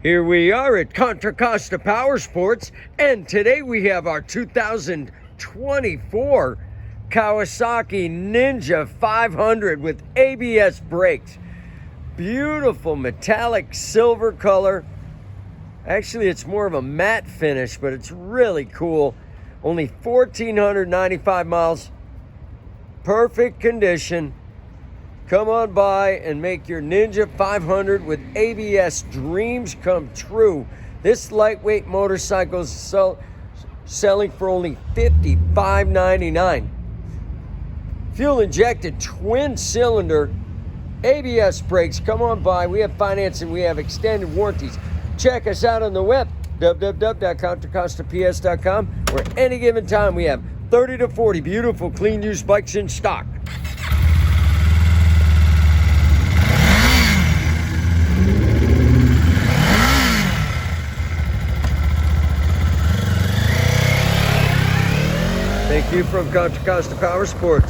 Here we are at Contra Costa Powersports, and today we have our 2024 Kawasaki Ninja 500 with ABS brakes. Beautiful metallic silver color. Actually, it's more of a matte finish, but it's really cool. Only 1,495 miles. Perfect condition. Come on by and make your Ninja 500 with ABS dreams come true. This lightweight motorcycle is selling for only $55.99. Fuel injected twin cylinder ABS brakes. Come on by. We have financing. We have extended warranties. Check us out on the web, www.contracostaps.com, where any given time we have 30 to 40 beautiful clean used bikes in stock. Thank you from Contra Costa Powersports.